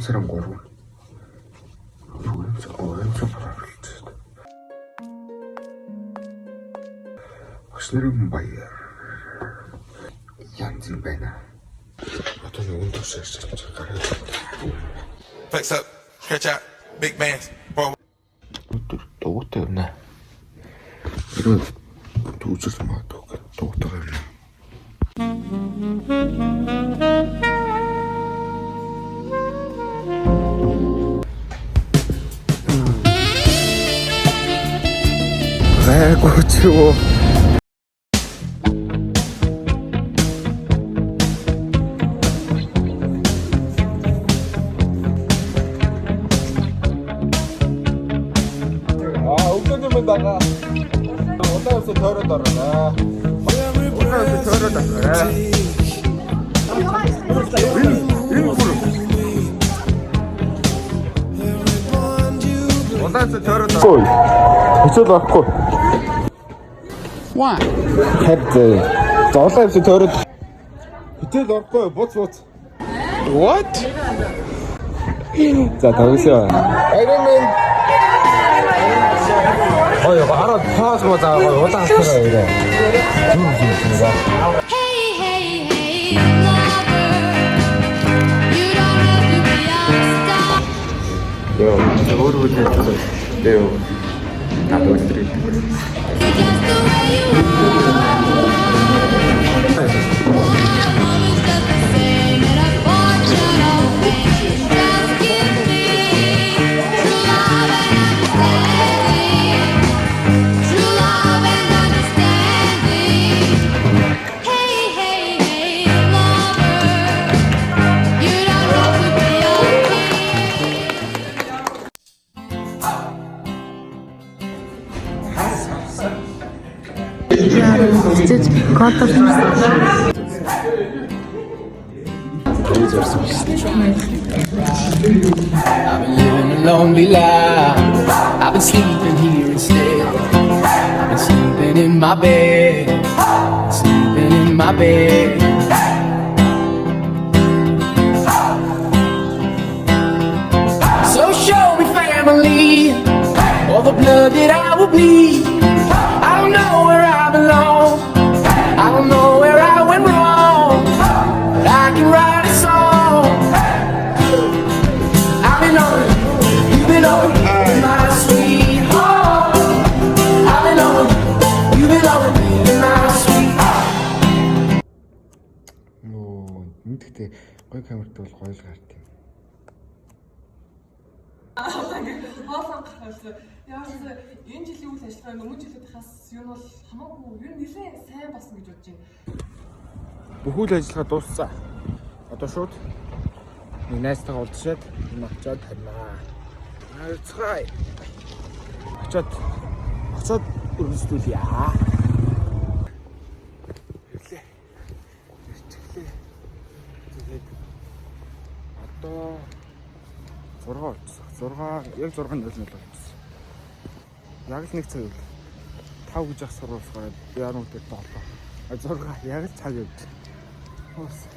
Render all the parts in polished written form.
сарын 3. Багш нарын баяр. Янз юм байна. Одоо нэг өндөр ширч гараад. Flex up, stretch out, big bands, bro. Өндөр дуутай байна. Ирээ түүжээс магадгүй дуутай байна. Гайгүй ч юу. 다가 어디서 덜어달라. 어디서 덜어달라. 어디서 덜어달라. Өчөл байхгүй. Why? Хэвдээ. Зоолоос төрөд. Хөтөл орохгүй буц. What? За тавьсаа. Ой, араа паас муу заагаа удаан хараа ирээ. Йоо, өөрөө дээ. Надад I've been living a lonely life. I've been sleeping here instead. I've been sleeping in my bed. Sleeping in my bed. So show me family, all the blood that I will bleed. I don't know where I belong. I don't know where I went wrong. But I can write a song. I've been on, you've been on, my sweetheart. I've been on, you've been on, my sweetheart. Нөө мэдхтэй гой камерт бол гоё л гарт юм. Хоолон гарахсан. Яасан энэ жилийн үйл ажиллагаа өмнө жилийнхээс юу нь бол хамаагүй юу нэлээд сайн болсон гэж бодож байна. Бүх үйл ажиллагаа дууссан. Одоо шууд нэг найзтайгаа уулзчаад энэ очиод таньнаа. Хайрцгаая. Очиод өргөжлүүлье. Тэгээд одоо 6 яг 6:00 болсон. Яг л нэг цаг үйл. 5 гэж ах сурвалж гараад яануудад 7. 6 яг л цаг үйл. Хөөс.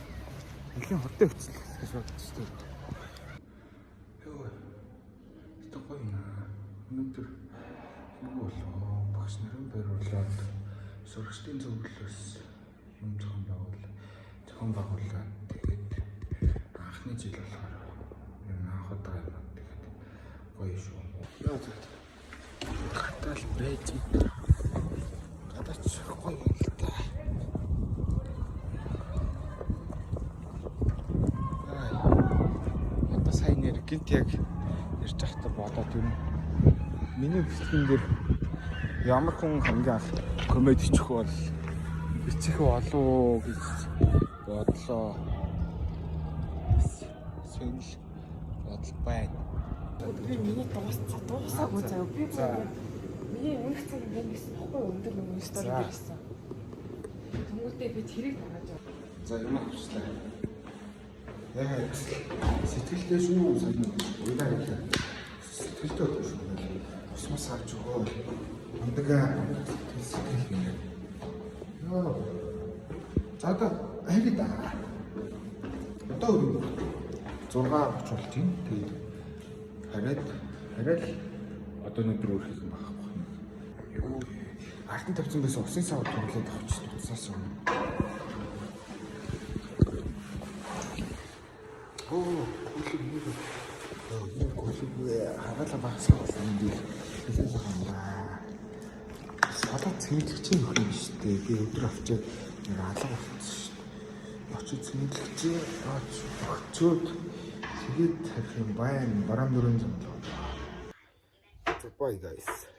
Ихэн хортой өцөл гэж бодчихсон. Йоо. Стопой на. Өнөөдөр юу болоо? Багш нарын байруулаад сурагчдын зөвлөлөөс юм зохион байгуулаад тэгээд анхны жил болохоор анх удаа яваад тэгээд гоё шүү. Яа зөв. Гатал байж. Гадаач гоё юм л та. Одоо сайн нэр гинт яг ирж байхдаа бодоод юм. Миний бичлэгэн дээр ямар хүн хамгийн анх комеди хийх бол бичих болов гэж бодлоо. Сэтэл бодол байна. Миний дуусаагүй заяа. Би миний өмнөх цаг юм гэсэн бохгүй өндөр нэг стори хийсэн. Тэнгүүтээ би тэрийг хараад байна. За юм авчлаа. Яг сэтгэлдээ шүү санаа. Уйлаа хэлээ. Сэтгэлдээ шүү. Усмас авч өгөө. Амдгаа сэтгэл юм. Йоо. За одоо хайраа. Одоо өрөө. 6:30 болж байна. Тэгээд хараад одоо өнөөдөр өөр хийх юм байхгүй. Юу алтан тавьсан байсан усын сав тоглоод авч туцаас юм. Хараалаа багсаа болсон юм би хэлээд байгаа. Салаа цэвэрлэгчийн өхөн юм шүү дээ. Би өдөр авчиад нэг алга болсон шүү дээ. Очиж цэвэрлэгчийн өгчөөд тэгээд тарих юм байна. Бараам 400 доллар. Bye guys.